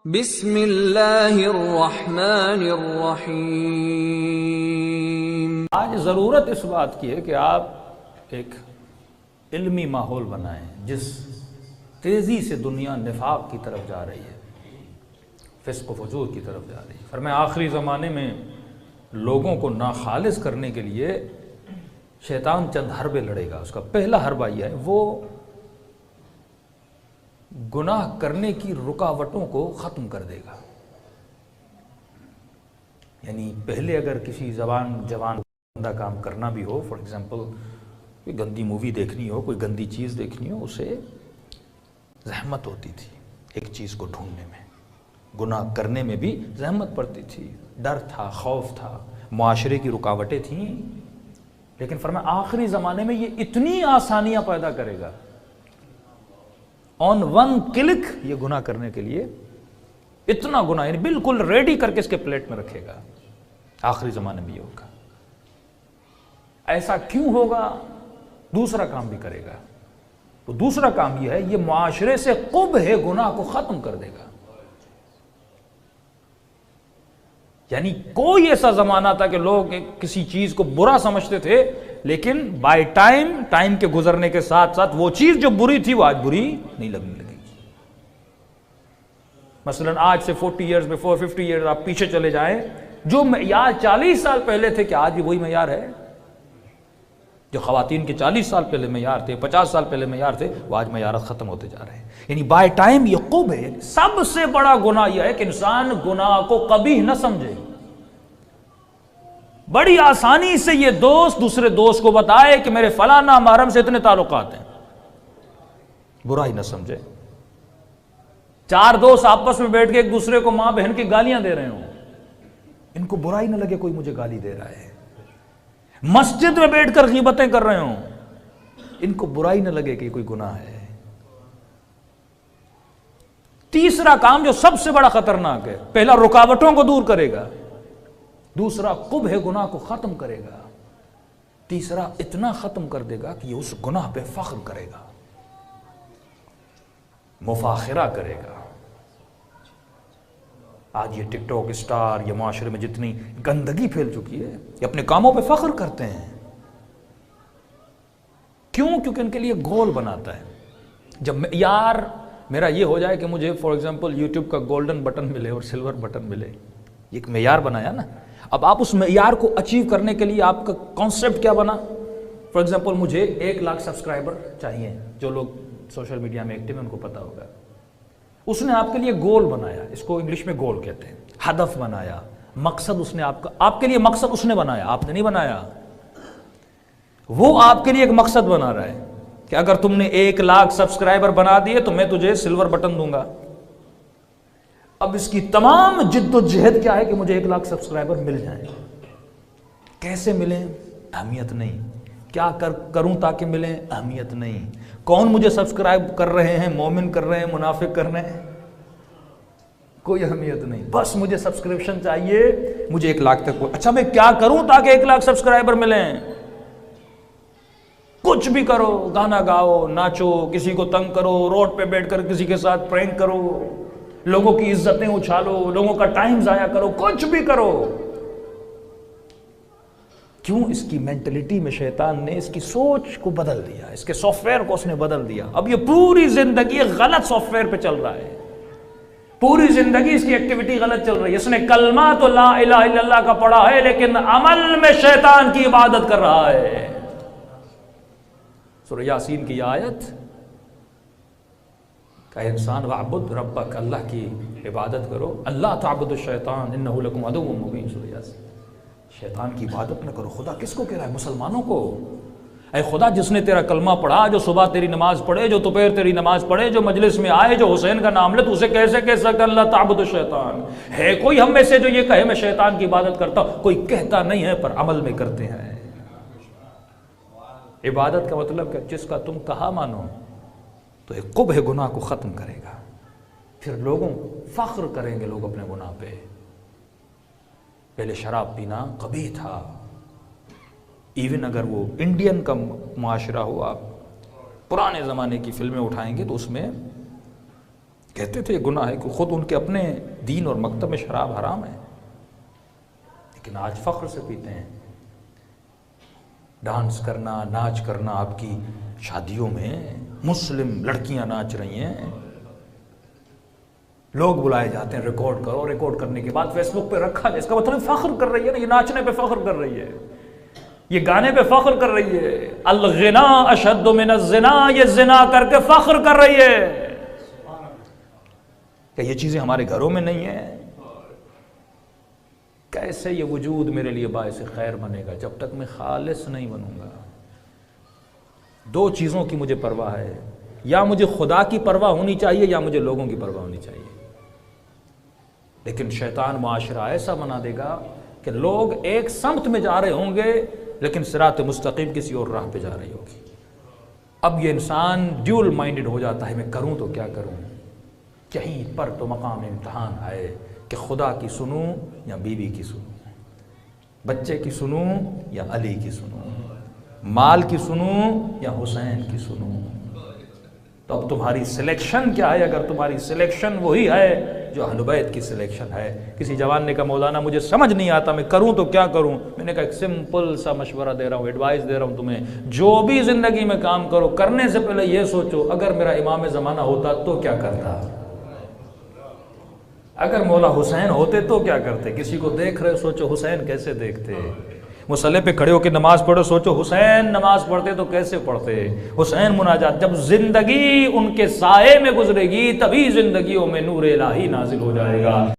بسم اللہ الرحمن الرحیم۔ آج ضرورت اس بات کی ہے کہ آپ ایک علمی ماحول بنائیں جس تیزی سے دنیا نفاق کی طرف جا رہی ہے، فسق و فجور کی طرف جا رہی ہے۔ فرمایا آخری زمانے میں لوگوں کو ناخالص کرنے کے لیے شیطان چند حربے لڑے گا۔ اس کا پہلا حربہ یہ ہے وہ گناہ کرنے کی رکاوٹوں کو ختم کر دے گا۔ یعنی پہلے اگر کسی جوان گندہ کام کرنا بھی ہو، فار ایگزامپل کوئی گندی مووی دیکھنی ہو، کوئی گندی چیز دیکھنی ہو، اسے زحمت ہوتی تھی ایک چیز کو ڈھونڈنے میں، گناہ کرنے میں بھی زحمت پڑتی تھی، ڈر تھا، خوف تھا، معاشرے کی رکاوٹیں تھیں۔ لیکن فرمایا آخری زمانے میں یہ اتنی آسانیاں پیدا کرے گا، آن ون کلک یہ گناہ کرنے کے لیے اتنا گناہ، یعنی بالکل ریڈی کر کے اس کے پلیٹ میں رکھے گا۔ آخری زمانے میں یہ ہوگا۔ ایسا کیوں ہوگا؟ دوسرا کام بھی کرے گا۔ تو دوسرا کام یہ ہے، یہ معاشرے سے قبح گناہ کو ختم کر دے گا۔ یعنی کوئی ایسا زمانہ تھا کہ لوگ کسی چیز کو برا سمجھتے تھے، لیکن بائی ٹائم کے گزرنے کے ساتھ ساتھ وہ چیز جو بری تھی وہ آج بری نہیں لگنے لگے گی۔ مثلا آج سے 40 ایئرز بیفور، 50 ایئرز آپ پیچھے چلے جائیں، جو معیار 40 سال پہلے تھے، کہ آج بھی وہی معیار ہے؟ جو خواتین کے 40 سال پہلے معیار تھے، 50 سال پہلے معیار تھے، وہ آج معیارات ختم ہوتے جا رہے ہیں۔ یعنی بائی ٹائم یہ قبح ہے۔ سب سے بڑا گناہ یہ ہے کہ انسان گناہ کو قبیح نہ سمجھے۔ بڑی آسانی سے یہ دوست دوسرے دوست کو بتائے کہ میرے فلانا محرم سے اتنے تعلقات ہیں، برائی نہ سمجھے۔ 4 دوست آپس میں بیٹھ کے ایک دوسرے کو ماں بہن کی گالیاں دے رہے ہوں، ان کو برائی نہ لگے کوئی مجھے گالی دے رہا ہے۔ مسجد میں بیٹھ کر غیبتیں کر رہے ہوں، ان کو برائی نہ لگے کہ کوئی گناہ ہے۔ تیسرا کام جو سب سے بڑا خطرناک ہے، پہلا رکاوٹوں کو دور کرے گا، دوسرا قبح گناہ کو ختم کرے گا، تیسرا اتنا ختم کر دے گا کہ یہ اس گناہ پہ فخر کرے گا، مفاخرہ کرے گا۔ آج یہ ٹک ٹاک اسٹار، یہ معاشرے میں جتنی گندگی پھیل چکی ہے، یہ اپنے کاموں پہ فخر کرتے ہیں۔ کیوں؟ کیونکہ ان کے لیے گول بناتا ہے۔ جب معیار میرا یہ ہو جائے کہ مجھے فار ایگزامپل یوٹیوب کا گولڈن بٹن ملے اور سلور بٹن ملے، یہ ایک معیار بنایا نا۔ اب آپ اس معیار کو اچیو کرنے کے لیے آپ کا کانسیپٹ کیا بنا؟ فار ایگزامپل مجھے 1 لاکھ سبسکرائبر چاہیے، جو لوگ سوشل میڈیا میں ایکٹیو ہیں ان کو پتا ہوگا۔ اس نے آپ کے لیے گول بنایا، اس کو انگلش میں گول کہتے ہیں، ہدف بنایا، مقصد اس نے آپ کے لیے مقصد اس نے بنایا، آپ نے نہیں بنایا۔ وہ آپ کے لیے ایک مقصد بنا رہا ہے کہ اگر تم نے 1 لاکھ سبسکرائبر بنا دیے تو میں تجھے سلور بٹن دوں گا۔ اب اس کی تمام جد و جہد کیا ہے کہ مجھے 1 لاکھ سبسکرائبر مل جائیں۔ کیسے ملیں؟ اہمیت نہیں۔ کیا کروں تاکہ ملیں؟ اہمیت نہیں۔ کون مجھے سبسکرائب کر رہے ہیں؟ مومن کر رہے ہیں، منافق کر رہے ہیں، کوئی اہمیت نہیں۔ بس مجھے سبسکرپشن چاہیے، مجھے 1 لاکھ تک۔ اچھا میں کیا کروں تاکہ 1 لاکھ سبسکرائبر ملیں؟ کچھ بھی کرو، گانا گاؤ، ناچو، کسی کو تنگ کرو، روڈ پہ بیٹھ کر کسی کے ساتھ پرینک کرو، لوگوں کی عزتیں اچھالو، لوگوں کا ٹائم ضائع کرو، کچھ بھی کرو۔ کیوں؟ اس کی مینٹلٹی میں شیطان نے اس کی سوچ کو بدل دیا، اس کے سافٹ ویئر کو اس نے بدل دیا۔ اب یہ پوری زندگی غلط سافٹ ویئر پہ چل رہا ہے، پوری زندگی اس کی ایکٹیویٹی غلط چل رہی ہے۔ اس نے کلمہ تو لا الہ الا اللہ کا پڑھا ہے، لیکن عمل میں شیطان کی عبادت کر رہا ہے۔ سورہ یاسین کی آیت کہ انسان وعبد ربک، اللہ کی عبادت کرو، اللہ تعبد الشیطان انہ لکم عدو مبین۔ سورہ یاسین، شیطان کی عبادت نہ کرو۔ خدا کس کو کہہ رہا ہے؟ مسلمانوں کو۔ اے خدا، جس نے تیرا کلمہ پڑھا، جو صبح تیری نماز پڑھے، جو دوپہر تیری نماز پڑھے، جو مجلس میں آئے، جو حسین کا نام لے، تو اسے کیسے کہہ سکتا اللہ تعبد الشیطان؟ ہے کوئی ہم میں سے جو یہ کہے میں شیطان کی عبادت کرتا ہوں؟ کوئی کہتا نہیں ہے، پر عمل میں کرتے ہیں۔ عبادت کا مطلب کہ جس کا تم کہا مانو، تو ایک قبح گناہ کو ختم کرے گا۔ پھر لوگوں فخر کریں گے لوگ اپنے گناہ پہ۔ پہلے شراب پینا قبیح تھا، ایون اگر وہ انڈین کا معاشرہ ہو، آپ پرانے زمانے کی فلمیں اٹھائیں گے تو اس میں کہتے تھے یہ گناہ ہے کہ خود ان کے اپنے دین اور مکتب میں شراب حرام ہے، لیکن آج فخر سے پیتے ہیں۔ ڈانس کرنا، ناچ کرنا، آپ کی شادیوں میں مسلم لڑکیاں ناچ رہی ہیں، لوگ بلائے جاتے ہیں ریکارڈ کرو، ریکارڈ کرنے کے بعد فیس بک پہ رکھا جائے، اس کا مطلب فخر کر رہی ہے نا، یہ ناچنے پہ فخر کر رہی ہے، یہ گانے پہ فخر کر رہی ہے۔ الغنا اشد من الزنا، یہ زنا کر کے فخر کر رہی ہے۔ کہ یہ چیزیں ہمارے گھروں میں نہیں ہیں؟ کیسے یہ وجود میرے لیے باعث خیر بنے گا جب تک میں خالص نہیں بنوں گا؟ دو چیزوں کی مجھے پرواہ ہے، یا مجھے خدا کی پرواہ ہونی چاہیے یا مجھے لوگوں کی پرواہ ہونی چاہیے۔ لیکن شیطان معاشرہ ایسا بنا دے گا کہ لوگ ایک سمت میں جا رہے ہوں گے لیکن صراط مستقیم کسی اور راہ پہ جا رہی ہوگی۔ اب یہ انسان ڈیول مائنڈڈ ہو جاتا ہے، میں کروں تو کیا کروں؟ کہیں پر تو مقام امتحان ہے کہ خدا کی سنوں یا بیوی کی سنوں، بچے کی سنوں یا علی کی سنوں، مال کی سنوں یا حسین کی سنوں۔ تو اب تمہاری سلیکشن کیا ہے؟ اگر تمہاری سلیکشن وہی ہے جو اہل بیت کی سلیکشن ہے۔ کسی جوان نے کہا مولانا مجھے سمجھ نہیں آتا، میں کروں تو کیا کروں؟ میں نے کہا ایک سمپل سا مشورہ دے رہا ہوں، ایڈوائز دے رہا ہوں تمہیں، جو بھی زندگی میں کام کرو کرنے سے پہلے یہ سوچو اگر میرا امام زمانہ ہوتا تو کیا کرتا، اگر مولا حسین ہوتے تو کیا کرتے؟ کسی کو دیکھ رہے سوچو حسین کیسے دیکھتے، مصلی پہ کھڑے ہو کے نماز پڑھو سوچو حسین نماز پڑھتے تو کیسے پڑھتے، حسین مناجات۔ جب زندگی ان کے سائے میں گزرے گی تبھی زندگیوں میں نور الہی نازل ہو جائے گا۔